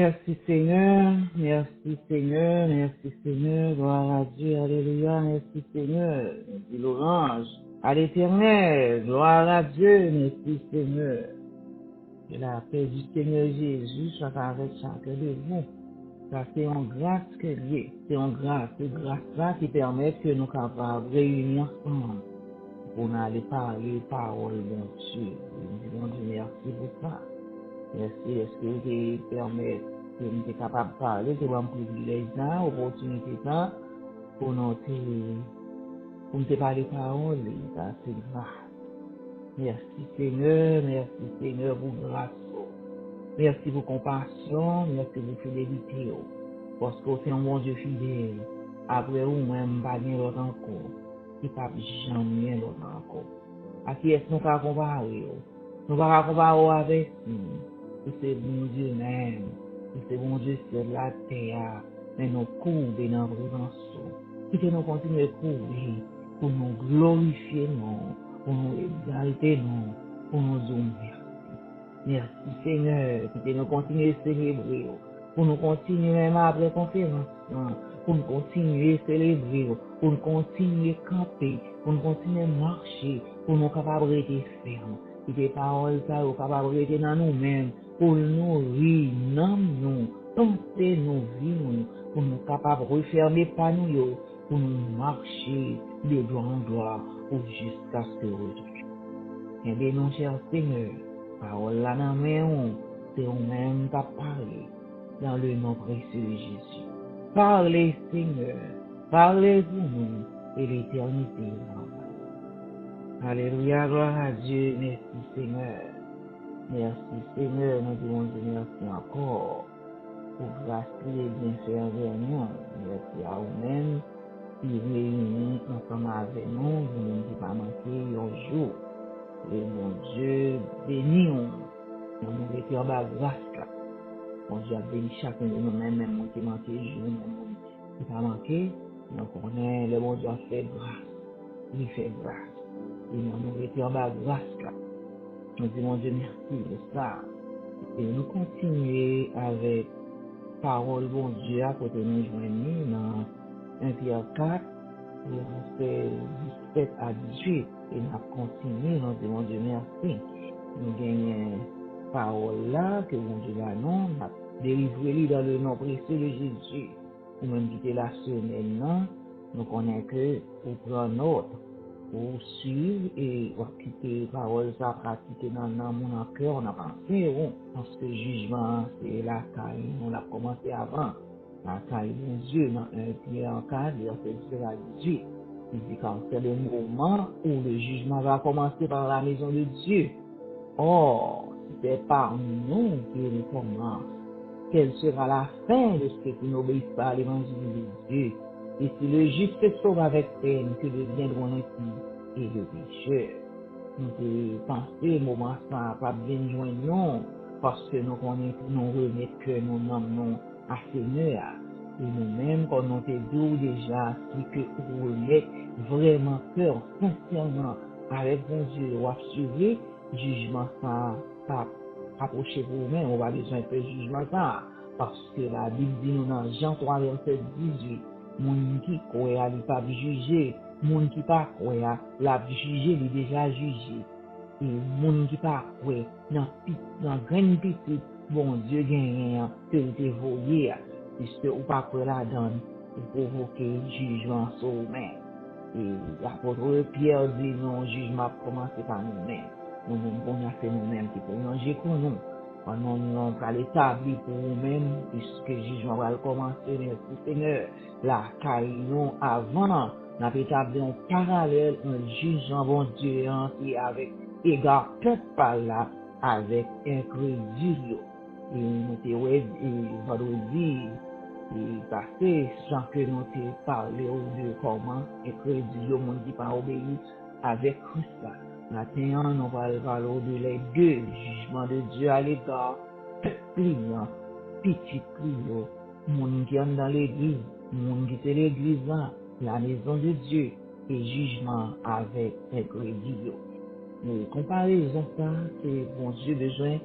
Merci Seigneur, merci Seigneur, merci Seigneur, gloire à Dieu, alléluia, merci Seigneur, dit l'orange, à l'éternel, gloire à Dieu, merci Seigneur. Que la paix du Seigneur Jésus soit avec chacun de vous. Ça c'est en grâce que Dieu, c'est en grâce, c'est grâce là qui permet que nous capables de réunir ensemble pour aller parler parole de Dieu. Nous disons Dieu merci pour ça. Merci, est-ce que vous permet que nous sommes capables de parler, que nous avons privilège là, opportunité là, pour nous parler parole, ça c'est grâce. Merci Seigneur pour grâce. Merci pour compassion, merci pour fidélité. Parce que c'est un bon Dieu fidèle. Après vous, même, pas bien l'autre encore. Qui pas jamais l'autre encore. À qui est-ce que nous pouvons comparer? Nous ne pouvons pas comparer avec lui. C'est bon Dieu même. C'est bon Dieu sur la terre. Mais nous couvrir dans prévention. Qui que nous continuons à couvrir pour nous glorifier, nous, pour nous exalter, nous, pour nous dire merci Seigneur, qui nous continuer à célébrer, pour nous continuer même après la conférence, pour nous continuer à célébrer, pour nous continuer à camper, pour nous continuer à marcher, pour nous capables de rester fermes, et des paroles ça, nous capables de rester dans nous-mêmes, pour nous nourrir, nous, penser nos vies, pour nous capables de refermer pas nous, pour nous marcher de gloire en gloire, ou jusqu'à ce que eh bien, mon cher Seigneur, parole là dans mes c'est vous-même qui parlé dans le nom précieux de Jésus. Parlez, Seigneur, parlez pour nous et l'éternité. Alléluia, gloire à Dieu, merci Seigneur. Merci Seigneur, nous disons Dieu merci encore pour grâce et bien faire vers nous. Merci à vous-même qui réunissent ensemble avec nous, vous ne pouvez pas manquer un jour. Et mon Dieu, bénis nous. Nous mettons en bas grâce là. Mon Dieu a béni chacun de nous-mêmes, même moi qui manqué, je même qui pas manqué. Donc on est, le bon Dieu a fait grâce. Il fait grâce. Et nous mettons en bas grâce là. Nous disons, mon Dieu, merci de ça. Et nous continuons avec parole, bon Dieu, à côté de nous joindre dans 1 Pierre 4, verset 17 à 18. Et nous continuons, nous disons, mon Dieu, merci. Nous gagnons parole là, que mon Dieu va nous délivrer dans le nom précieux de Jésus. Ou même quitter la semaine, non, nous connaissons que pour prendre notre, pour suivre et pour quitter parole, ça pratiquer dans mon cœur, on a pensé, parce que le jugement, c'est la caille, on l'a commencé avant. La caille de Dieu, dans un Pierre 4, verset 17 à 18. Il dit quand c'est le moment où le jugement va commencer par la maison de Dieu. Or, c'est par nous qu'il commence. Quelle sera la fin de ceux qui n'obéissent pas à l'évangile de Dieu? Et si le juste se sauve avec peine, que deviendront ainsi et le pécheur? Nous devons penser, moment ça, pas bien joindre non, parce que nous connaissons, nous remettons que nous nommons à Seigneur. Et nous-mêmes, quand nous te disons déjà, si que vous remettez vraiment cœur, sincèrement, avec bon Dieu, ou à suivre, jugement ça, approchez vous-même, on va besoin de jugement ça. Parce que la Bible dit nous dans Jean 3, verset 18, mon qui croit, il pas jugé, mon qui pas croit, l'a jugé, il déjà jugé. Et mon qui pas croit, dans grande petite, bon Dieu gagne, que il te voyé, puisque ou pas croit la donne, pour provoquer jugement sur vous-même. Et l'apôtre Pierre dit non, jugement commence par nous-mêmes. Nous-mêmes, on a fait nous-mêmes qui pouvons manger pour nous. On va l'établir pour nous-mêmes, puisque le jugement va commencer, merci Seigneur. La caillon avant, on a établi un parallèle, un jugeant bon Dieu, qui avec égard peut par là, avec incrédule. Et nous te vendredi, et passé, sans que nous te parlé de comment incrédule, le monde qui pas obéi avec Christ. Maintenant, nous allons parler de les deux jugements de Dieu à l'égard client, petit client, monde qui est dans l'église, monde qui est l'église, la maison de Dieu, et jugement avec incrédule. Mais comparaison ça, c'est bon Dieu besoin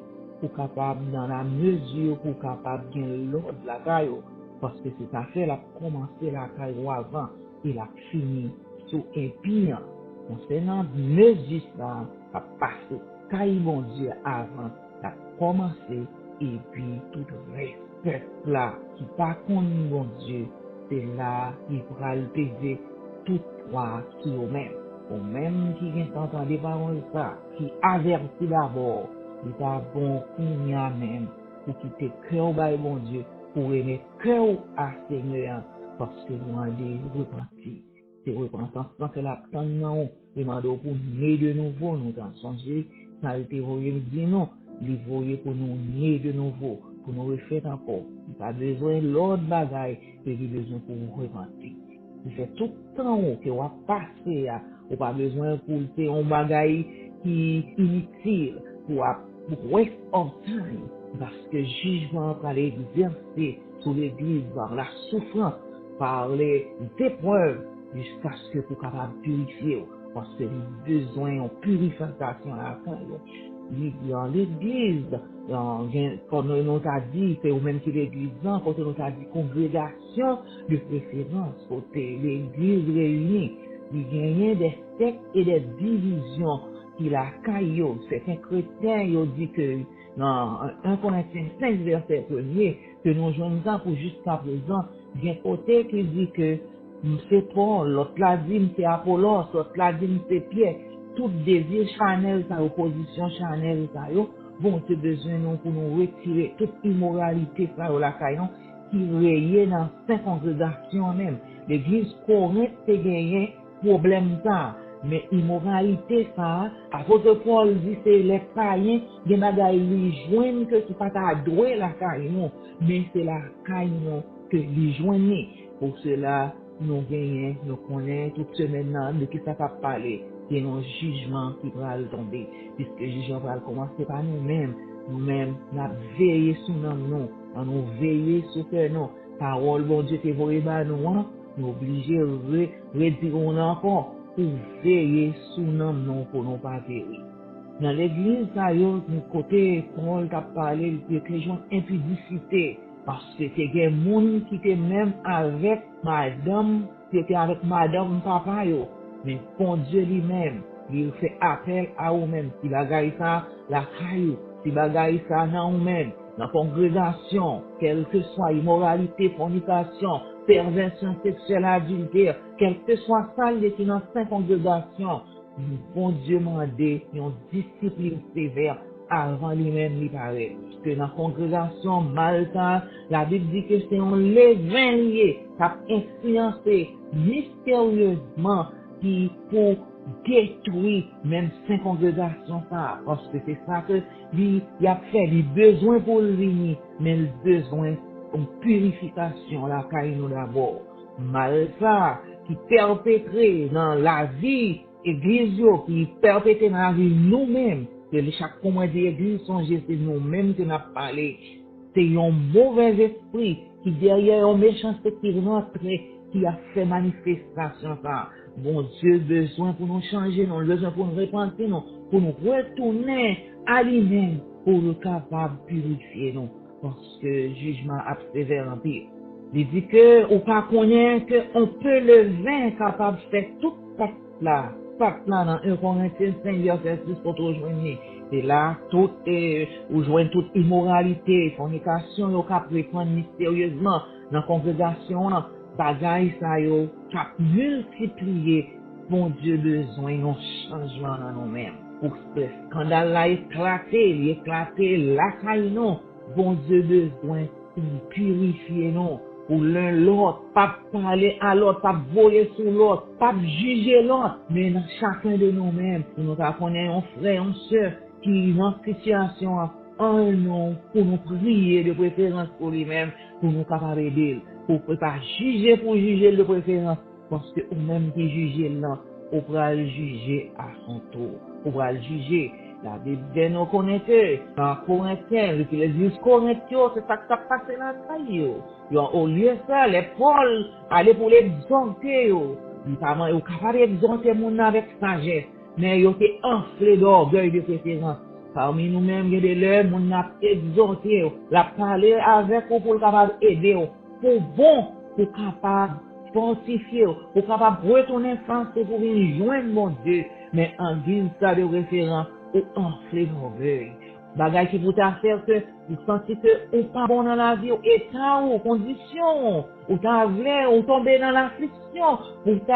pour capable, dans la mesure pour capable bien l'ordre la caillou. Parce que c'est ça fait, la commencé la caillou avant, et la fini sous un pire. Concernant mesure ça, a passé caillou bon Dieu avant, a commencé, et puis tout respect là, qui pas connu bon Dieu, c'est là qui pourra le peser tout poids sur eux-mêmes. Ou même qui vient s'entendre parole ça, qui avertit d'abord, il est bon pour y a même, pour quitter cœur by bon Dieu, pour aimer cœur à Seigneur, parce que nous allons repentir. C'est repentance parce que la non, demande pour naître de nouveau, nous avons changé, ça a été voyé, dit non, il voyait pour nous naître de nouveau, pour nous refaire encore. Il n'y a pas besoin de l'autre bagaille, il y a besoin pour vous repentir. Il fait tout le temps que vous passez, ou pas besoin pour faire un bagaille qui inutile, pour waste of time, parce que jugement va l'exercer sur l'église par la souffrance, par les épreuves, jusqu'à ce que vous soyez capable de purifier, parce que les besoins de purification à la fin. Dans l'église, comme nous a dit, c'est au même que l'église, quand nous a dit congrégation de préférence, côté l'église réunie, il y a des sectes et des divisions qui la caillou. Certains chrétiens, ils dit que dans 1 Corinthiens 5, verset 1er, que nous jouons ça pour jusqu'à présent, il y a un côté qui dit que c'est Paul, l'autre l'a dit c'est Apollos, l'autre l'a dit c'est Pierre. Tout désir charnel, sa opposition charnelle, ça yo, bon, c'est besoin non pour nous retirer toute immoralité, ça yo, la caillon, qui rayait dans 5 congrégations même. L'église Corinthe, c'est gagné, problème ça. Mais immoralité, ça, apôtre Paul dit, c'est les caïens, des bagailles lui joignent que tu pas adouer la caillon, mais c'est la caillon que lui joignent. Pour cela, nous gagnons, nous connaissons toute semaine de qui ça va parler. C'est nos jugements qui va tomber. Puisque le jugement va commencer par nous-mêmes. Nous-mêmes, nous veillons sur nous, nous veillons sur nous. Parole, bon Dieu, c'est vrai, nous, nous obligés de redire encore pour veiller sur nous pour nous pas périr. Dans l'église, ça y est, du côté, Paul t'a parlé de question impudicité. Parce que c'est des gens qui étaient même avec madame, qui étaient avec madame papa yo. Mais pour Dieu lui-même, il fait appel à vous-même. Si bagaille ça, la caillou. Si bagaille ça, dans vous-même. Dans la congrégation, quelle que soit immoralité, fornication, perversion sexuelle, adultère, quelle que soit ça, il est dans 5 congrégations. Bon Dieu m'a dit, une discipline sévère avant lui-même lui paraît. Parce que dans la congrégation Malta, la Bible dit que c'est un levain lié qui a influencé mystérieusement qui pour détruire même 5 congrégations ça. Parce que c'est ça que lui, il a fait, il a besoin pour lui, mais il a besoin d'une purification, la caïno d'abord. Malta, qui perpétré dans la vie église, qui perpétré dans la vie nous-mêmes, que chaque commande d'église, c'est nous-mêmes qui nous parlé. C'est un mauvais esprit qui derrière un méchant qui rentre, qui a fait manifestation ça. Bon Dieu, besoin pour nous changer, non, besoin pour nous repentir, non, pour nous retourner à lui-même, pour nous capable de purifier, non, parce que le jugement a sévère en pire. Il dit que, ou pas connaître qu'on peut le vin capable de faire tout ça là, dans 1 Corinthiens 5, verset 6, pour te rejoindre. Et là, tout ou joindre toute immoralité, fornication, yo cap répondre mystérieusement dans la congrégation, bagaille ça yo, cap multiplier, bon Dieu besoin d'un changement dans nous-mêmes. Pour ce scandale là éclater, il éclater la caille non, bon Dieu besoin pour purifier non. Pour l'un l'autre, pas parler à l'autre, pas voler sur l'autre, pas juger l'autre, mais dans chacun de nous-mêmes, pour nous connaître un frère, une soeur, qui est dans cette situation, un nom, pour nous prier de préférence pour lui-même, pour nous capables d'aider, pour ne pas juger pour juger de préférence, parce que nous-mêmes qui juger là, on pourra le juger à son tour, on pourra le juger. La Bible de nous connaître, dans Corinthiens, l'église Corinthiens, c'est ça que ça passe dans la taille. Au lieu de ça, les Paul, aller pour l'exhorter, ils sont capables d'exhorter mon avec sagesse, mais ils ont été enflés d'orgueil de préférence. Parmi nous-mêmes, il y a des lèvres, on a exhorté, la parler avec vous pour capable aider, pour bon, pour capable fortifier, pour capable retourner face pour venir joindre mon Dieu, mais en guise ça de référence ou enfler l'orgueil. Bagay qui pour ta faire que vous sentez que ou pas bon dans la vie, ou état ou condition, ou ta vrai, ou tomber dans l'affliction, pour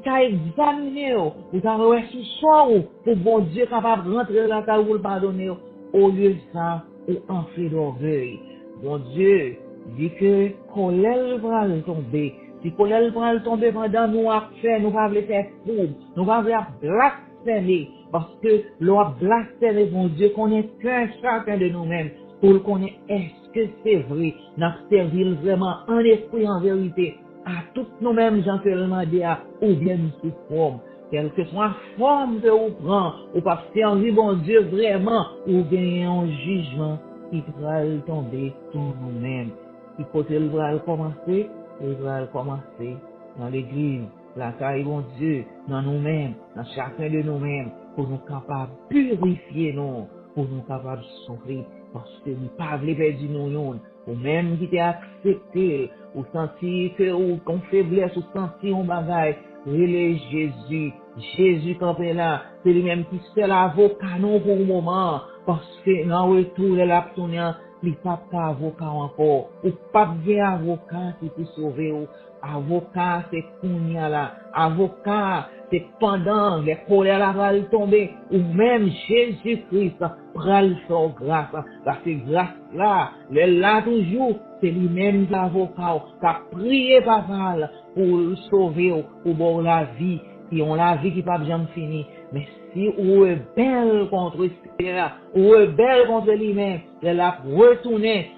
ta examiner, pour ta reçu soi, pour bon Dieu capable de rentrer dans ta ou le pardonner, au lieu de ça, ou enfler d'orgueil. Bon Dieu dit que colère va tomber. Si colère va tomber pendant nous à faire, nous va faire fou, nous va blasphémer. Parce que l'on blasphème, mon Dieu, connaît qu'un chacun de nous-mêmes. Pour le connaître, est-ce que c'est vrai? Nous servir vraiment en esprit, en vérité, à toutes nous-mêmes, gens que le demandé à, ou bien nous sous forme. Quelle que soit la forme que vous prenez, ou pas servir, mon Dieu, vraiment, ou bien un jugement qui va tomber sur nous-mêmes. Qui côté il va commencer? Il va commencer dans l'église, la caille, mon Dieu, dans nous-mêmes, dans chacun de nous-mêmes, pour nous capables de purifier nous, pour nous capables de sauver, parce que nous ne pouvons pas perdre nous, ou même qui t'est accepté, ou senti que, ou qu'on faiblesse, ou senti un bagage, relais Jésus, Jésus campé là, c'est lui-même qui fait l'avocat non pour le moment, parce que dans le retour de la tournée, il n'y a pas d'avocat encore, ou pas d'avocat qui peut sauver, ou avocat c'est Kounia là, avocat c'est pendant les colères là va tomber, ou même Jésus-Christ pral son grâce, parce que grâce là, le là toujours, c'est lui-même l'avocat, qui a prié pas mal pour le sauver, pour bon la vie, qui ont la vie qui pas bien finie, mais si ou est belle contre le Seigneur, ou est belle contre lui-même, elle a retourné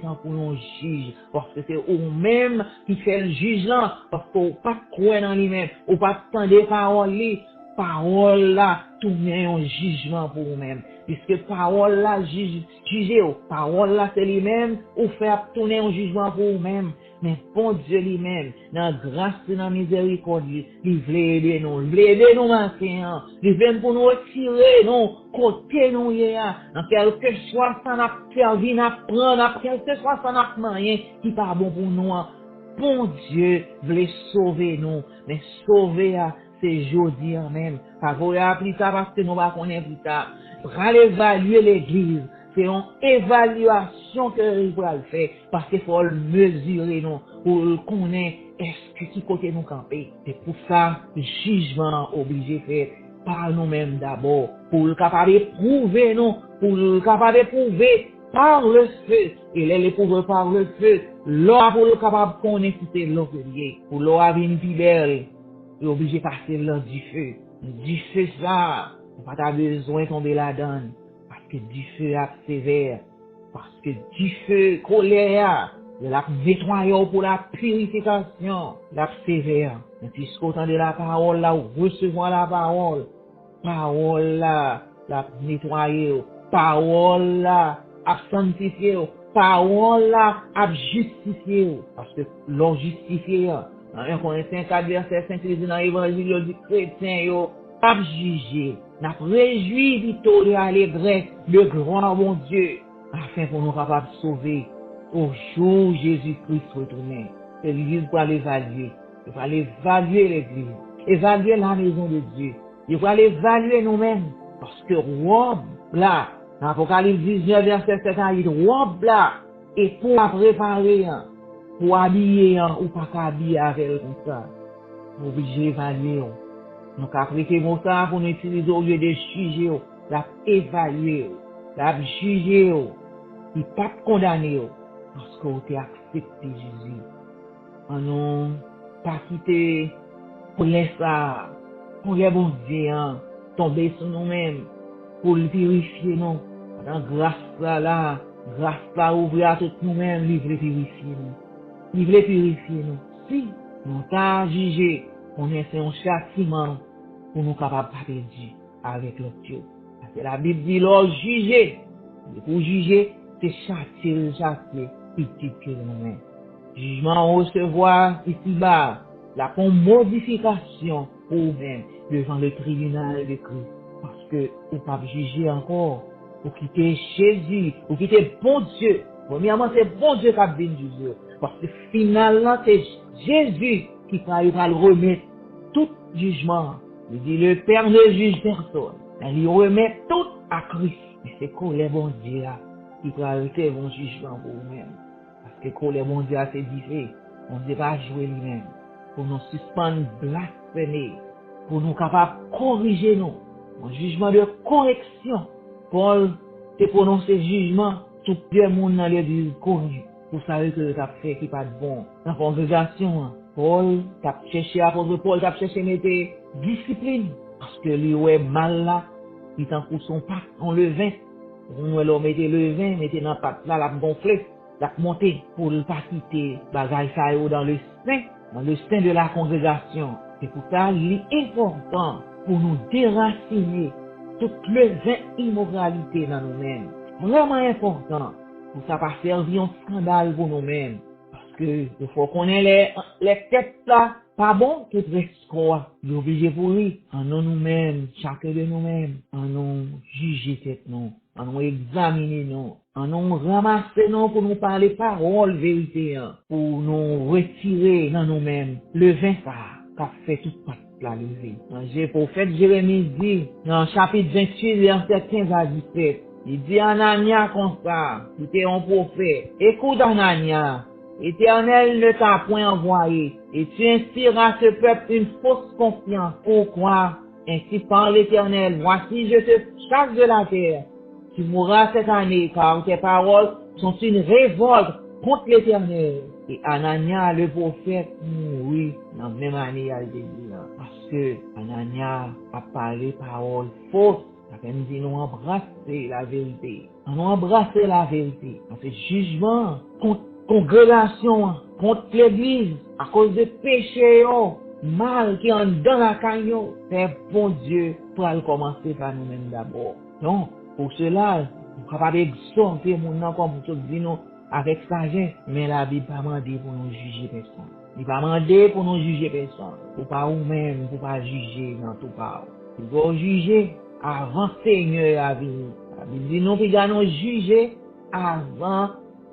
tant pour un juge, parce que c'est ou-même qui fait le juge là, parce qu'on pas croire dans lui-même, ou pas attendre parole là, tourner un jugement pour vous-même, puisque parole là, juger, parole là, c'est lui-même, ou faire tourner un jugement pour vous-même. Mais bon Dieu lui-même, dans grâce et dans miséricorde, il veut aider nous, maintenant, il veut pour nous retirer, nous, côté nous, dans quelque soit ça n'a servi, n'a prendre, dans quelque soit ça n'a rien, qui pas bon pour nous. Bon Dieu veut sauver nous, mais sauver, c'est jeudi même. Pas voir plus tard parce que nous va connaître plus tard. Pour aller évaluer l'église. C'est une évaluation que il va le faire. Parce qu'il faut le mesurer, nous, pour le connaître, est-ce que qui côté nous camper. C'est pour ça, le jugement obligé de faire par nous-mêmes d'abord. Pour le capable de prouver, nous, pour le capable de prouver par le feu. Et l'éprouver par le feu. L'or pour le capable de connaître si c'est l'or lié. Pour l'or à venir libérer. Il est obligé de passer là du feu. Du feu ça, on n'a pas besoin de tomber là-dedans. Parce que du feu est sévère. Parce que du feu, colère, il a nettoyé pour la purification. La sévère. Et puisqu'au temps de la parole là, ou recevoir la parole là, la nettoyer, parole là, à sanctifier, parole là, à justifier. Parce que l'on justifie, dans 1 Corinthiens 4, verset 5, il dit dans l'évangile du chrétien, yo, pas juger, n'a réjoui victoire allégresse, le grand bon Dieu, afin pour nous capables de sauver au jour Jésus-Christ retourné. C'est l'église pour l'évaluer. Il faut aller évaluer l'église, évaluer la maison de Dieu. Il faut aller évaluer nous-mêmes. Parce que robe là, dans Apocalypse 19, verset 7, il dit robe là, et pour la préparer, pour habiller, ou pas qu'habiller avec elle comme ça. Vous obligez d'évaluer. Nous avons appliqué mon ça pour nous utiliser au lieu de juger, la évaluer, la juger, et pas condamner, parce que vous avez accepté Jésus. On n'a pas quitté pour laisser ça, pour les bons dieux, tomber sur nous-mêmes, pour le purifier, non. Dans grâce là, ouvrir à tout nous-mêmes, livrer purifier nous. Il voulait purifier nous. Si nous t'avons jugé, on est fait un châtiment pour nous capables de perdre avec l'autre Dieu. Parce que la Bible dit, l'on juger. Pour juger, c'est châtier, petit que nous-mêmes. Jugement recevoir ici-bas, la modification pour nous-mêmes devant le tribunal de Christ. parce que ou pas juger encore, ou quitter Jésus, ou quitter bon Dieu. Premièrement, c'est bon Dieu qui a bien juger. Parce que finalement, c'est Jésus qui va le remettre tout jugement. Il dit, le Père ne juge personne. Mais il remet tout à Christ. Et c'est quoi les bons Dieu là, qui va arrêter bon jugement pour vous-même. Parce que quoi les bons Dieu c'est difficile. On ne peut pas jouer lui-même. Pour nous suspendre, blasphémer. Pour nous capables de corriger nous. Un jugement de correction. Paul te prononcé jugement sur deux monde dans l'église corrigé. Pour savoir que tu as fait qui pas de bon. Dans la congrégation, Paul, tu as cherché, apôtre Paul, tu as cherché mettre discipline. Parce que lui, ouais, mal là, il t'en pour son pack, on le vin. On le mettait le vin, mettait dans le pack là, la gonflé, la monté pour ne pas quitter bagaille ça dans le sein de la congrégation. C'est pour ça, il est important pour nous déraciner toute le vin immoralité dans nous-mêmes. Vraiment important. Pour ça pas servir un scandale pour nous-mêmes. Parce que il faut qu'on ait les têtes là, pas bon, que presque quoi. Il est obligé pour lui. En nous-mêmes, chacun de nous-mêmes, en nous juger tête nous, en nous examiner nous, en nous ramasser nous pour nous parler parole vérité, pour nous retirer dans nous-mêmes le vin ça, qu'a fait toute patte la lever. J'ai prophète Jérémie dit, dans le chapitre 28, verset 15 à 17, il dit Anania comme ça, il était un prophète. Écoute Anania, l'Éternel ne t'a point envoyé, et tu inspires à ce peuple une fausse confiance. Pourquoi? Ainsi parle l'Éternel, voici je te chasse de la terre. Tu mourras cette année, car tes paroles sont une révolte contre l'Éternel. Et Anania, le prophète, oui, dans la même année, elle dit, parce que Anania a parlé paroles fausses. Ça fait nous dire, nous embrasser la vérité. Nous embrasser la vérité. On fait jugement contre congrégation, contre l'église, à cause de péché, mal qui en dans la caillou. C'est bon Dieu pour aller commencer par nous-mêmes d'abord. Donc, pour cela, nous sommes capables d'exhorter mon nom comme pour tout dire nous avec sagesse. Mais la Bible pas demandé pour nous juger personne. Il pas demandé pour nous juger personne. Pour pas vous-même, pour pas juger dans tout cas. Il faut juger avant Seigneur à venir. La Bible dit nous nous juger avant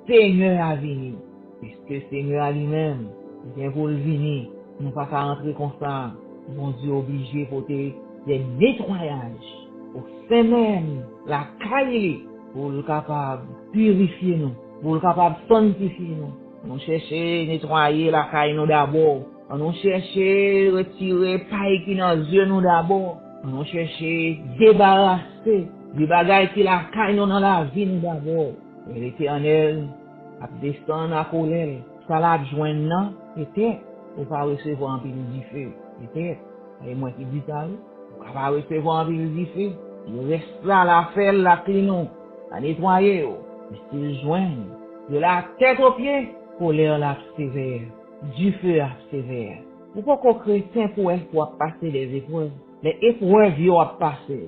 Seigneur à venir. Puisque Seigneur lui-même, il vient pour le venir. Nous ne pouvons pas rentrer comme ça. Mon Dieu obligé pour des nettoyages. Au sein même, la caille, pour le capable purifier nous, pour le capable sanctifier nous. Nous cherchons nettoyer la caille nous d'abord. Nous cherchons retirer paille qui dans les yeux nous d'abord. Nous cherchons débarrasser des bagailles qui la caille nous dans la vie nous d'abord. Et l'Éternel a descendu à colère. Ça l'a joint peut-être, on va recevoir un peu du feu. Peut-être, et moi qui dis ça, on va recevoir un peu du feu. Il reste là, la faire, la clinon, la nettoyer, mais s'il joint, de la tête aux pieds, colère la sévère, du feu la sévère. Pourquoi qu'un chrétien pour passer les épreuves? Les épreuves, ils vont passer.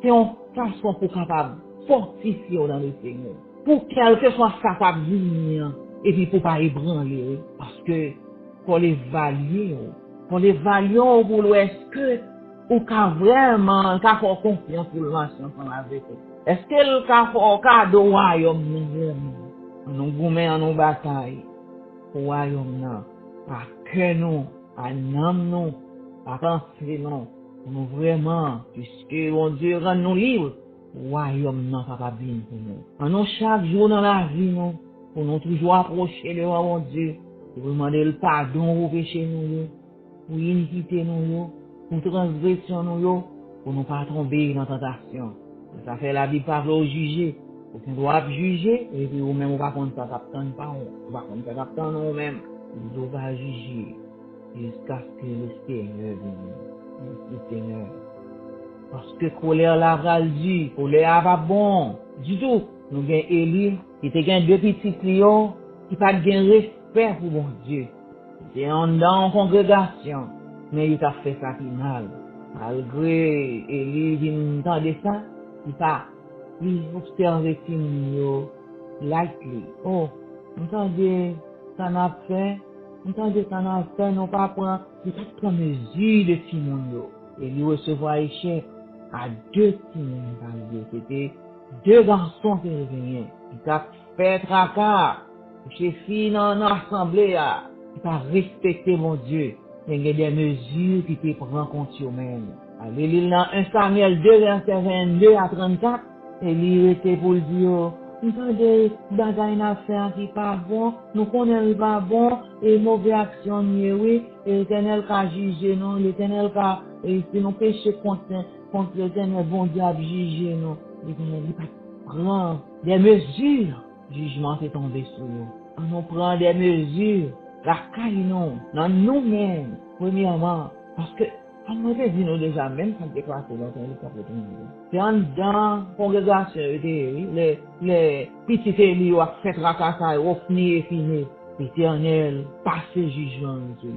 C'est une façon pour capable fortifier dans le Seigneur. Pour quelque soit capable de venir, et puis pour pas ébranler, parce que, pour l'évaluer, pour est-ce que, ou qu'a vraiment, qu'a fait confiance pour le marcher ensemble avec eux. Est-ce que le qu'a fait cadeau royaume nous goumets en nos batailles, royaume non, à que nous, à nom nous, à penser non, nous vraiment, puisque mon Dieu rend nous libres, royaume non, pas bien pour nous. En nous chaque jour dans la vie, nous, pour nous toujours approcher le roi mon Dieu, pour demander le pardon pour péché nous, pour iniquité nous, pour transgression nous, pour ne pas tomber dans la tentation. Ça fait la Bible parle au juger. Pour qu'on doit juger, et puis vous-même, on va prendre ça captain pas on va prendre ça captain nous-mêmes. On doit juger jusqu'à ce que le Seigneur vienne. Le Seigneur. Parce que colère la bral dit, colère pas bon. Du tout. Nous avons Élie, qui était gain deux petits clients, qui pas de respect pour mon Dieu. Il était en dans congrégation. Mais il a fait ça qui mal. Malgré Élie vient entendre ça, il pas, il observe Timon lightly. Oh, entendez, ça n'a fait, non pas prendre, il pas prendre mesure de Timon. Et lui recevoir échec. à deux petits. C'était deux garçons qui venaient. Ils ont fait tracas. Chez filles dans l'assemblée, ils ont respecté mon Dieu. Il y a des mesures qui te prennent compte eux-mêmes. Allez, il y a 1 Samuel 2, verset 22 à 34. Et il était pour le dire, nous avons des bagailles à faire qui pas bon, nous connaissons pas bon, et mauvaise action, oui, et l'éternel qui juge nous, l'éternel qui, et si nous péchons contre l'éternel, bon Dieu a jugé nous, l'éternel, il pas prend des mesures, jugement est tombé sur nous. On nous prend des mesures, la caille non, dans nous-mêmes, premièrement, parce que on m'a dit nous déjà, même quand tu es passé dans ton hélicoptère, c'est en dedans, congrégation, les petits élus ont fait racassage, ont fini. L'éternel passe jugement, monsieur.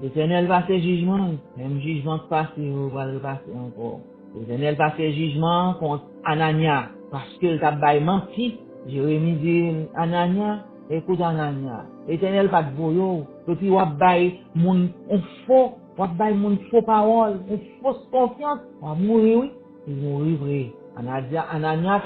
L'éternel passe jugement, même jugement passé, on va le passer encore. L'éternel passe jugement contre Anania, parce que t'as bail menti. Jérémie dit, Anania, écoute Anania, l'éternel pas de boyo, et puis wap bail moun, on faux, wap bail moun faux parole, on fausse confiance, on va mourir, oui, il mourir vrai. Anania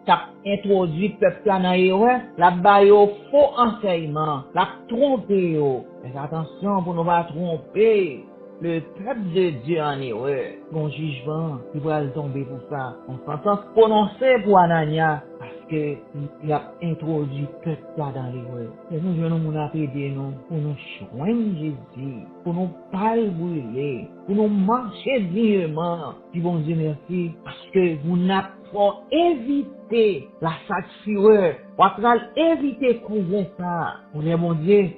tap introduit peuple dans l'erreur, la bail au faux enseignement, la tromper yo. Mais attention pour ne pas tromper le peuple de Dieu en erreur. Bon jugement, il va le tomber pour ça. On s'entend se prononcer pour Anania, parce que il a introduit peuple là dans l'erreur. Et nous, nous avons aidé nous, pour nous joindre Jésus, pour nous pas le brûler, pour nous marcher dignement. Dis bon Dieu merci, parce que vous n'avez pas éviter la satisfaire. On va éviter courir ça. Pour les bon Dieu,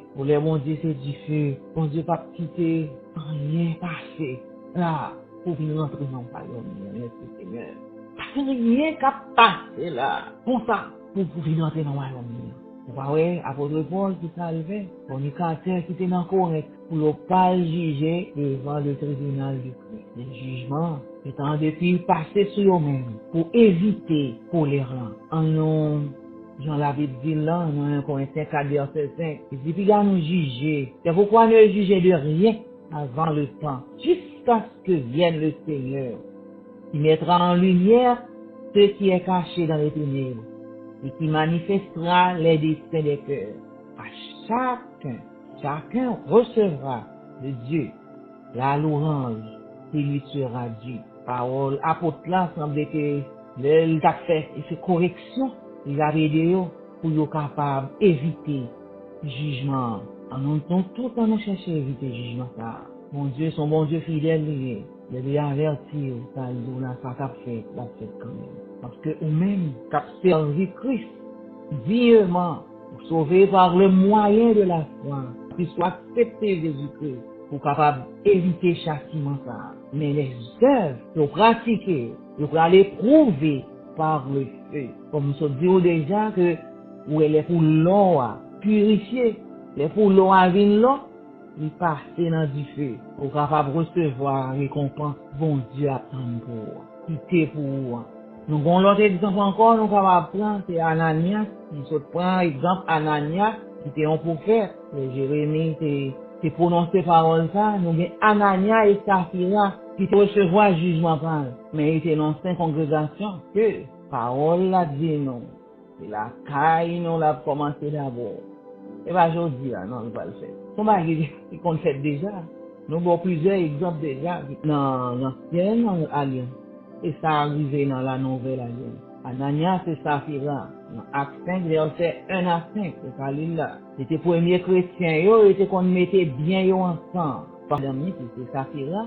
c'est du feu. Bon Dieu pas quitter, rien passé. Là, pour venir rentrer dans le royaume, merci Seigneur. Parce que rien qu'à passer là. Pour ça, pour venir rentrer dans le royaume. Vous voyez, apôtre Paul qui s'est arrivé, fornicateur qui était dans correct, pour ne pas juger devant le tribunal du Christ. Le jugement étant depuis passé sur eux-mêmes, pour éviter pour les rangs. En nous, Jean l'avait dit là, dans 1 Corinthiens 4, verset 5, il dit, puis là, nous juger. C'est pourquoi ne juger de rien avant le temps, jusqu'à ce que vienne le Seigneur. Il mettra en lumière ce qui est caché dans les ténèbres et qui manifestera les desseins des cœurs. À chacun recevra de Dieu la louange qui lui sera due. Parole, apôtre là, semble que il a fait correction, il a aidé pour être capable d'éviter le jugement. En nous, tout en nous chercher à éviter le jugement. Mon Dieu, son bon Dieu fidèle, il a averti, ça a fait quand même. Parce que nous-mêmes, qui avons servi Christ, vivement, sauvé par le moyen de la foi, qui soit accepté Jésus-Christ, pour capable d'éviter châtiment ça. Mais les œuvres, pour pratiquer, pour aller prouver par le feu. Comme nous dit déjà que, où elle est pour l'eau purifier, les pour l'eau à vin l'eau, il passe dans du feu, pour capable recevoir récompense, bon Dieu attend pour, quitter pour. Nous avons l'autre exemple encore, nous avons prendre, c'est Ananias, nous prenons exemple Ananias, qui était un prophète, Jérémie, c'est prononcé parole ça, nous avons Ananias et Saphira, qui recevoir jugement par eux. Mais il était dans 5 congrégations, que parole la dit non, c'est la caille, nous l'a commencé d'abord. Et bien, je dis, non, on va le faire. On va qu'on le fait déjà. Nous avons plusieurs exemples déjà dans l'ancienne alliance. Et ça arrivé dans la nouvelle alliance. Ananias et Saphira, dans Acte 5, verset 1 à 5, c'est ça là. C'était les premiers chrétiens, ils étaient qu'on mettait bien yo ensemble. Par exemple, c'est Saphira,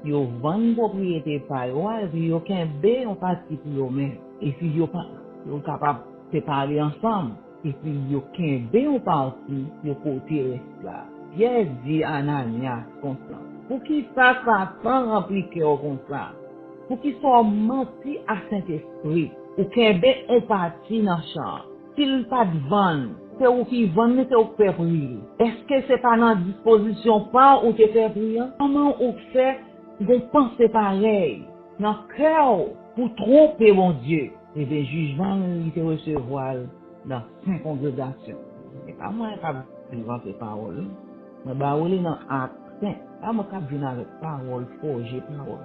ils vendent propriété par eux, et puis ils ont qu'un bé en partie pour eux-mêmes. Et puis ils sont capables de séparer ensemble. Et puis ils ont qu'un bé en partie, ils ont côté reste là. Pierre dit à Ananias comme ça. Pour qu'ils fassent ça sans remplir cœur comme ça. Pour qu'ils soient mentis à Saint-Esprit. Ou qu'un bé en partie dans le champ. S'il pas de vendre, c'est où qui vend, mais c'est où qui fait briller. Est-ce que c'est pas dans disposition pas où tu fais briller? Comment on fait de penser pareil? Dans le cœur, pour tromper mon Dieu. Et bien, jugement, il te recevoir dans 5 congrégations. C'est pas moi qui vais ces paroles. Mais on est dans Acte 5. Là, je vais venir avec parole, forger parole.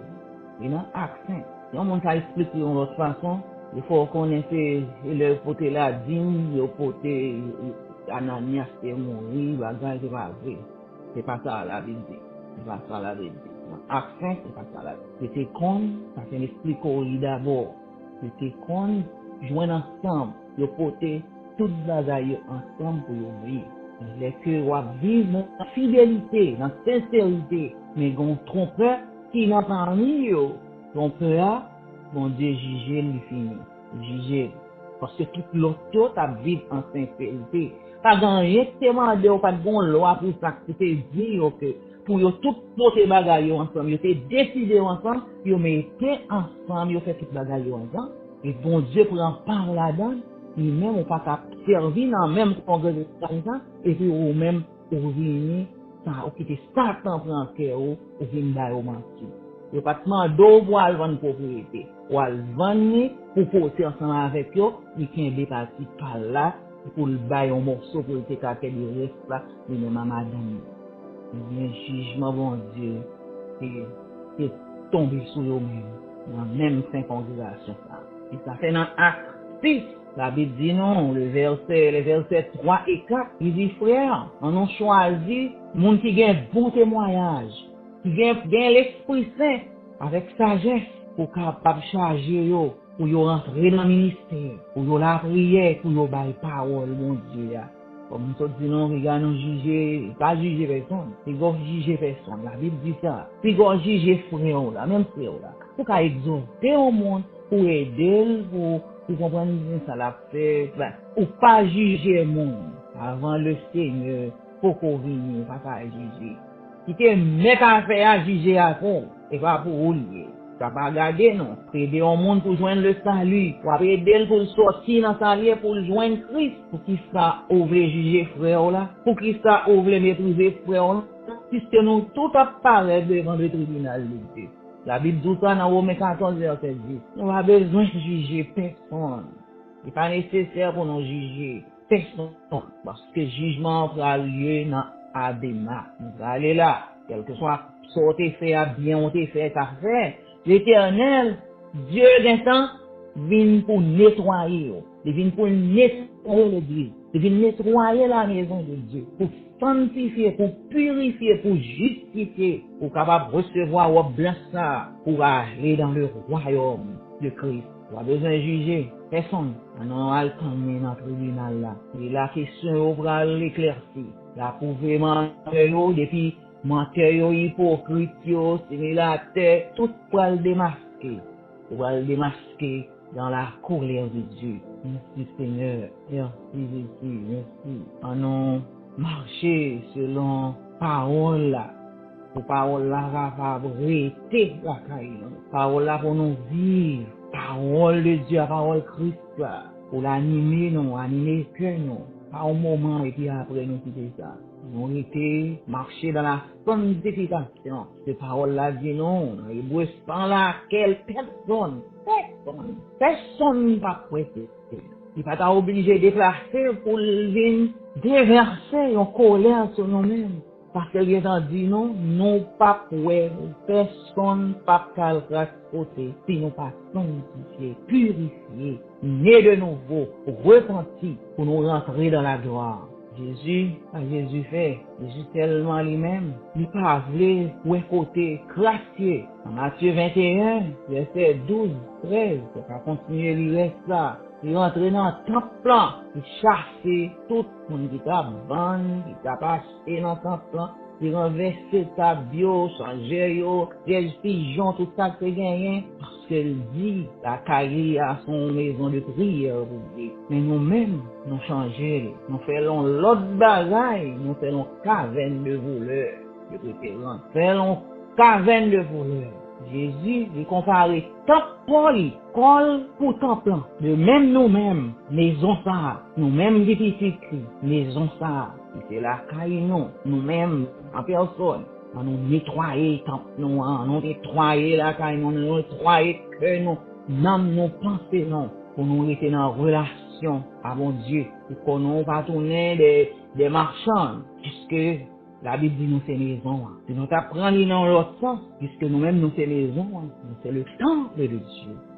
Et dans Acte 5. Si on m'a expliqué d'une autre façon, il faut connaître le côté la dîme, le côté Ananias est mort, bagage c'est pas vrai. C'est pas ça la Bible dit. C'est pas ça la Bible dit. Enfin, c'est pas ça la Bible. C'était con, ça fait expliquer d'abord. C'était con, joindre ensemble, le côté, toute bagaille ensemble pour vivre. Les que vivre dans fidélité, dans sincérité, mais qu'on trompeur qui n'a pas parmi eux. Trompeur, bon Dieu juger lui fini. Juger. Parce que tout l'autre a vivre en sincérité. Pas dans rien que demandé ou pas de bon loi pour ça que c'était dit que pour yo tout porter bagaille ensemble, yo te décidé ensemble, yo mettez ensemble, yo fait tout bagaille ensemble. Et bon Dieu pour en parler là-dedans, lui-même ou pas qu'à servir dans même congrégation, et puis ou même ou venir, ça, ou quitter Satan pour en cœur, ou venir d'ailleurs au menti. Yo pas demandé pour aller vendre propriété, ou aller vendre pour porter ensemble avec eux, il y a des parties par là, pour le bailler un morceau pour le técater du reste là, lui-même à madame. Le jugement, bon Dieu, c'est tombé sur eux-mêmes, dans la même fin congrégation. Et ça fait dans Acte 6, la Bible dit non, les versets 3 et 4, il dit frère, on a choisi, monde qui gagne bon témoignage, qui gagne l'Esprit Saint, avec sagesse, pour capable charger yo, pour yo rentrer dans le ministère, pour yo la prière, pour yo bailler parole, mon Dieu. Comme nous dit non, regarde, nous juger, pas juger personne, c'est qu'on juger personne. La Bible dit ça. C'est qu'on juger frère là, même frère là. Pour qu'à exhorter au monde, pour aider, pour comprendre ça l'a fait, ou pas juger le monde. Avant le Seigneur, pour qu'on vienne, pas qu'à juger. Si tu mets à faire à juger à fond, et pas pour oublier. Tu vas pas regarder, non. Aider au monde pour joindre le salut. Tu vas aider pour sortir dans sa vie, pour joindre Christ. Pour qu'il ça ouvre juger frère là. Pour qu'il ça ouvre maîtriser frère là. Puisque nous tout apparaît devant le tribunal de Dieu. La Bible dit ça dans Romains 14, verset 10. Nous n'avons pas besoin de juger personne. Il n'est pas nécessaire pour nous juger personne. Parce que le jugement aura lieu dans Adéma. Nous allons aller là. Quel que soit ce qu'on fait, bien on fait, ça fait. L'Éternel, Dieu d'un temps, vient pour nettoyer. Il vient pour nettoyer l'église. Il vient nettoyer la maison de Dieu. Pour sanctifier, pour purifier, pour justifier, pour capable recevoir ou blesser, pour aller dans le royaume de Christ. On a besoin de juger personne. On a le temps dans le tribunal là. Et la question va l'éclaircir. La gouvernement depuis menteur hypocrite similaire tout pour le démasquer. Pour le démasquer dans la colère de Dieu. Merci Seigneur. Merci Jésus. Merci. On a marché selon parole là. Pour parole là va rester la caille. Parole là pour nous vivre. Parole de Dieu, parole Christ là. Pour l'animer nous, animer que nous. Pas un moment et puis après nous quitter ça. Nous étions marcher dans la sanctification. Ces paroles-là disent non. Il ne pas laquelle personne ne va prêter. Il va pas obligé de déplacer pour venir déverser en colère sur nous-mêmes. Parce que les gens disent non, non pas pour personne pas qu'à côté, si nous pas sanctifiés, purifiés, nés de nouveau, repentis, pour nous rentrer dans la gloire. Jésus fait, Jésus tellement lui-même, il pas voulu ou un côté gracieux. En Matthieu 21, verset 12, 13, on va continuer le reste là. Il rentre dans le temple, il chasse tout le monde qui t'a vendu, qui t'a passé dans le temple, il renverse ta bio, changer yo, des pigeons, tout ça que gagné, parce qu'elle dit, la carrière à son maison de prière, mais nous-mêmes, nous changeons, nous faisons l'autre bagaille, nous faisons caverne de voleurs, de préférence, faisons caverne de voleurs. Jésus, il compare temple, col pour temple. De même nous-mêmes, maison ça, nous-mêmes difficiles, maison ça. C'est la caille nous-mêmes, en personne. On nous nettoyer temple, nous nettoyer la caille, nous nettoyer que nous, n'âme nous penser non, pour nous rester en relation avec Dieu, pour qu'on nous pas tourner des marchands, puisque La Bible dit nous c'est maison. Si nous t'apprenons dans l'autre sens, puisque nous-mêmes nous c'est maison, c'est le temple de Dieu.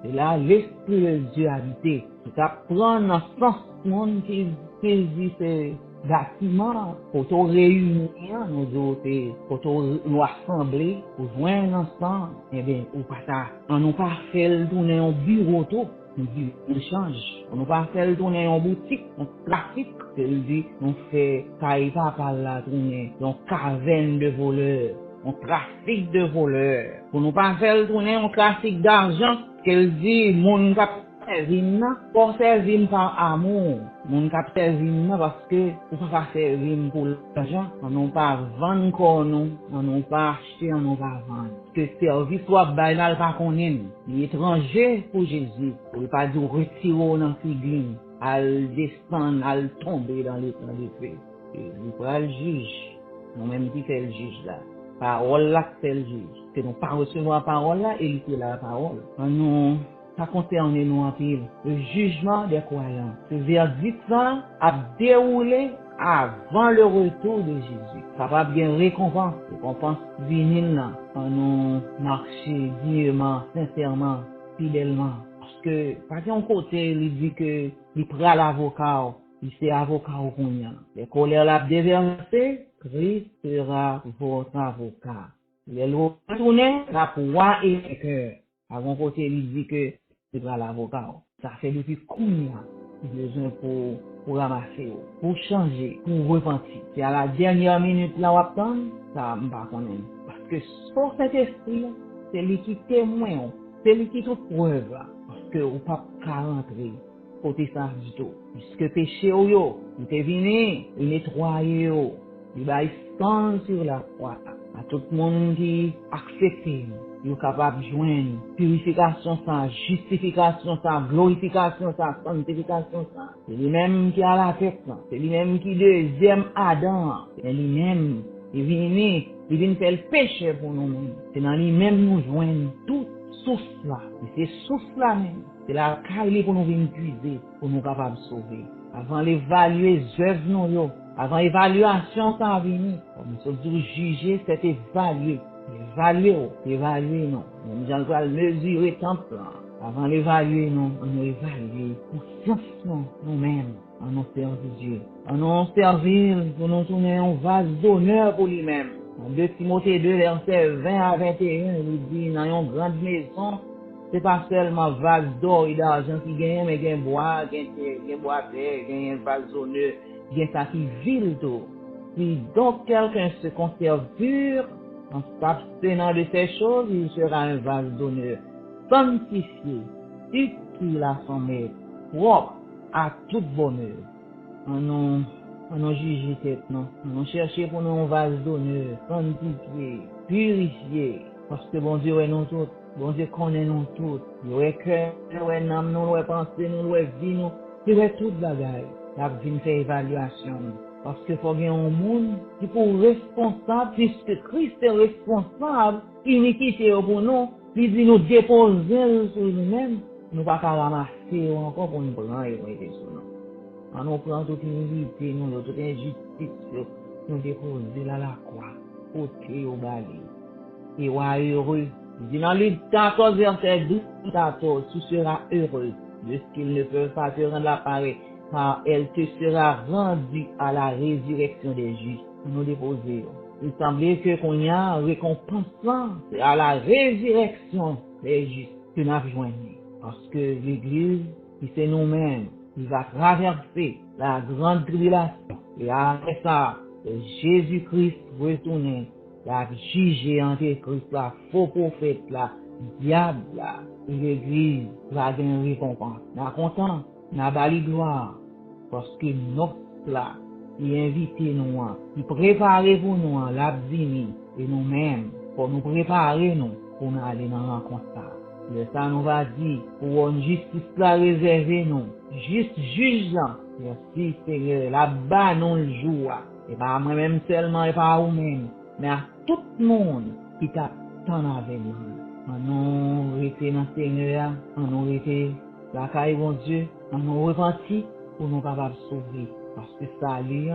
C'est là l'Esprit de Dieu habité. Si t'apprends dans le sens monde qui saisit ces bâtiments, pour te réunir, nous autres, pour te nous assembler, pour joindre ensemble, eh bien, ou pas ça, on n'a pas fait le tourner en bureau tout. On dit, on change. On n'a pas fait le tourner en boutique, en trafic. Il dit, on fait, caïpa par la tourner, en caverne de voleurs, en trafic de voleurs. On n'a pas fait le tourner en trafic d'argent. Qu'elle dit, mon cap servir, pour servir par amour. Mon cap servir parce que, on pas servir pour l'argent. On n'a pas vendre pour nous. On n'a pas acheter, on n'a pas vendre. Que service soit banal par qu'on aime. L'étranger pour Jésus. Pour pas dire retirer dans l'église. Al descendre, al tomber dans l'état de feu. Il pourra le juge. Nous-mêmes qui fait le juge là. Parole là, c'est le juge. Que nous pas recevoir la parole là, et il fait la parole. Nous, ça concerne nous en pile. Le jugement des croyants. Ce verdict là a déroulé avant le retour de Jésus. Ça va bien récompense. Récompense divine là. Nous marcher dieuxement, sincèrement, fidèlement. Parce que, par un côté, il dit que, il prend l'avocat, il c'est avocat au cognat. Les colères l'a déversé, Christ sera votre avocat. Les lois retournées, la pouvoir et le cœur. À mon côté, il dit que, il prend l'avocat. Ça fait depuis combien besoin pour ramasser, pour changer, pour repentir. C'est à la dernière minute là, on attend, ça m'a pas même. Parce que, sur cet esprit, c'est lui qui témoigne, c'est lui qui toute preuve là. Parce que, ou pas qu'à rentrer, côté ça du tout. Puisque péché ou yo, il est venu, il nettoyer yo, il va sang sur la croix. À tout le monde qui accepte, il est capable de joindre purification ça, justification ça, glorification ça, sanctification ça. C'est lui-même qui a la tête, c'est lui-même qui deuxième Adam, c'est lui-même qui vient, il vient faire le péché pour nous-mêmes. C'est dans lui-même nous joindre tout source là. Et c'est source là même. C'est la caille pour nous venir puiser, pour nous capables de sauver. Avant l'évaluer œuvres nous, avant l'évaluation ça venir. Comme ça dit juger, c'est évaluer. Évaluer non. Nous allons mesurer temple. Avant l'évaluer non, on évalue conscience nous-mêmes. En nous servir Dieu. En nous servir pour nous tourner un vase d'honneur pour lui-même. En 2 Timothée 2, verset 20 à 21, il dit, dans une grande maison, c'est pas seulement vase d'or et d'argent qui gagne, mais gagne bois, gagne bois terre, gagne vase d'honneur, gagne ça qui vile tout. Si donc quelqu'un se conserve pur, en s'abstenant de ces choses, il sera un vase d'honneur, sanctifié, utile à son maître, propre à toute bonne œuvre. On nous juge tête, non. On nous chercher pour nous un vase d'honneur, sanctifié, purifié. Parce que bon Dieu est nous tous. Bon Dieu connaît nous tous. Il est cœur, il est âme, il est pensée, il est vie, il est toute bagaille. La vie fait évaluation. Parce que faut bien un monde qui pour responsable, puisque Christ est responsable, iniquité pour nous, il dit nous déposer sur nous-mêmes, nous pas qu'à ramasser encore pour nous prendre et sur nous. On nous prend toute humilité, nous, toute injustice, nous déposer là la croix, côté au balai. Et ouais, heureux. Il dit dans Luc 14, verset 12, 14, tu seras heureux de ce qu'ils ne peuvent pas te rendre l'appareil, car elle te sera rendue à la résurrection des justes. Nous déposer. Il semblait que qu'on y a récompensant, c'est à la résurrection des justes que nous avons joigné. Parce que l'église, c'est nous-mêmes, qui va traverser la grande tribulation. Et après ça, Jésus-Christ retourné, la juger Antéchrist, la faux prophète, la diable, la l'église va gagner une récompense. Nous sommes contents, nous avons gloire, parce que notre là, qui invite nous, qui prépare pour nous, l'abdini, et nous-mêmes, pour nous préparer nous, pour nous aller dans la rencontre. Le ça nous va dire, pour une justice là réservée nous, juste juge là, merci Seigneur, là-bas nous le jour, et pas moi-même seulement, et pas vous-même, mais à tout le monde qui t'attend avec nous. On nous rete dans le Seigneur, on nous rete la caille bon Dieu, on nous repentit pour nous capables de sauver. Parce que ça, il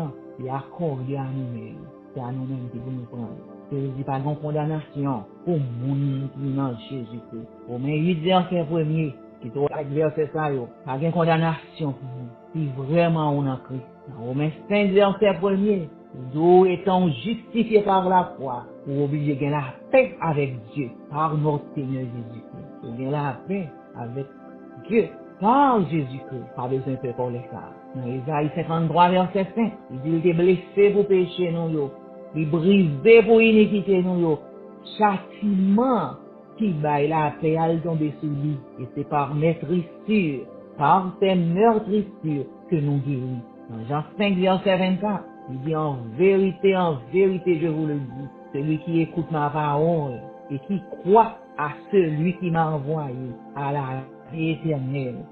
a accordé à nous-mêmes. c'est à nous-mêmes qui nous prendre. C'est pas de condamnation pour le monde qui dans Jésus-Christ. Romains 8, verset 1er, qui est avec verset ça, pas de condamnation pour nous. Si vraiment on a Christ. Dans Romains 5, verset 1er, nous étant justifiés par la foi, pour obliger de la paix avec Dieu, par notre Seigneur Jésus-Christ. Pour gagner la paix avec Dieu, par Jésus-Christ, pas besoin de faire pour les cas. Dans Isaïe 53, verset 5, il dit, il était blessé pour pécher nous, il est brisé pour iniquité nous, châtiment qui baille la paix à tomber sur lui, et c'est par meurtrissure, par ces meurtrissures que nous guérissons. Dans Jean 5, verset 24, il dit, en vérité, je vous le dis, celui qui écoute ma parole et qui croit à celui qui m'a envoyé à la vie éternelle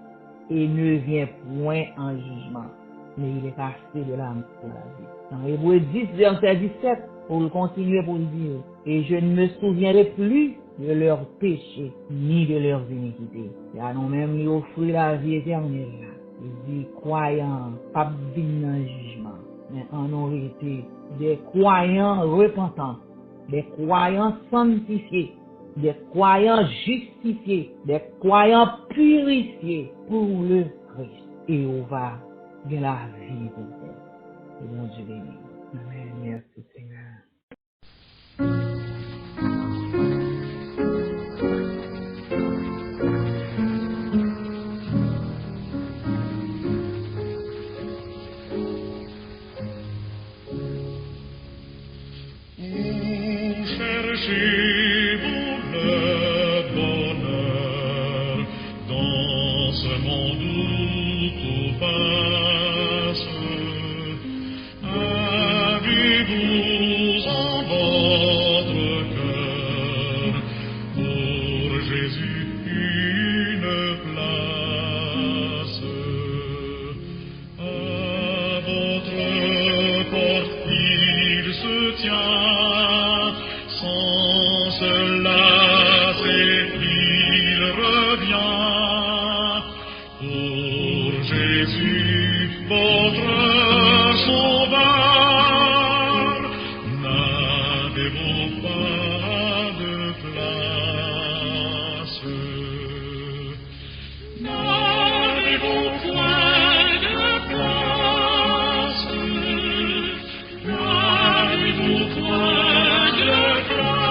et ne vient point en jugement, mais il est passé de la mort à la vie. Dans Hébreux 10, verset 17, pour le continuer pour le dire, et je ne me souviendrai plus de leurs péchés ni de leurs iniquités. Et à nous-mêmes lui offrir la vie éternelle. Il dit, croyants, pas venir dans le jugement, mais en vérité, des croyants repentants, des croyants sanctifiés, des croyants justifiés, des croyants purifiés pour le Christ. Et on va de la vie pour vous. Et bon Dieu béni. Amen. Merci Seigneur. Cherchez-vous le bonheur dans ce monde où tout passe? Avez-vous en votre cœur pour Jésus une place? À votre porte il se tient, sans cela c'est qu'il revient. Pour Jésus, votre sauveur, n'avez-vous pas de place? N'avez-vous point de place? N'avez-vous point de place?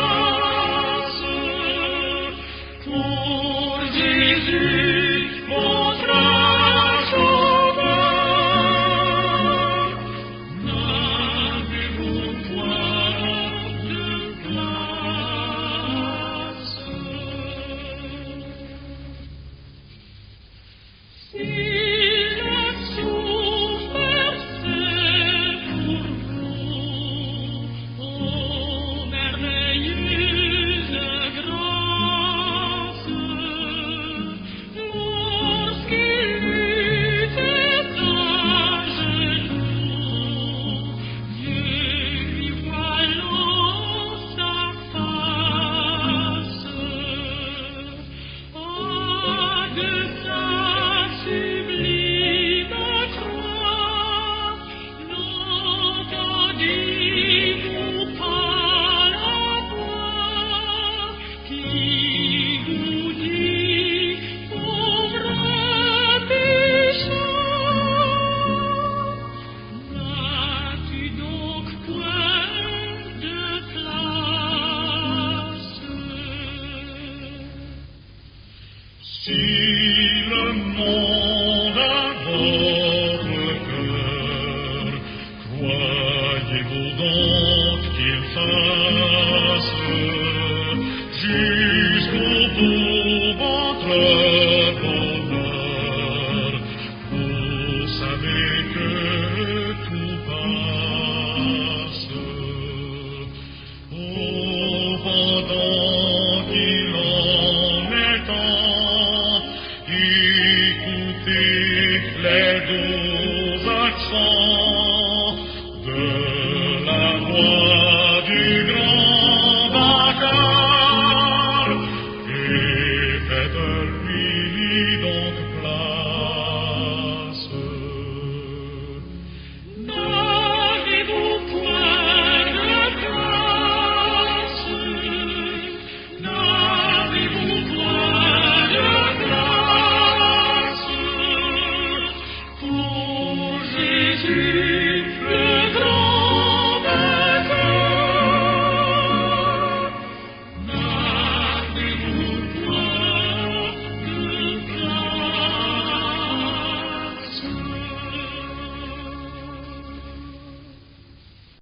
Pour Jésus, votre sauveur, n'avez-vous point de place? S'il a souffert, c'est pour vous, ô merveilleuse grâce, lorsqu'il était à genoux, Dieu lui voilant sa face, de sa sublime croix, n'entendez-vous pas la voix qui vous dit, pauvre pécheur, n'as-tu donc point de place? Si le monde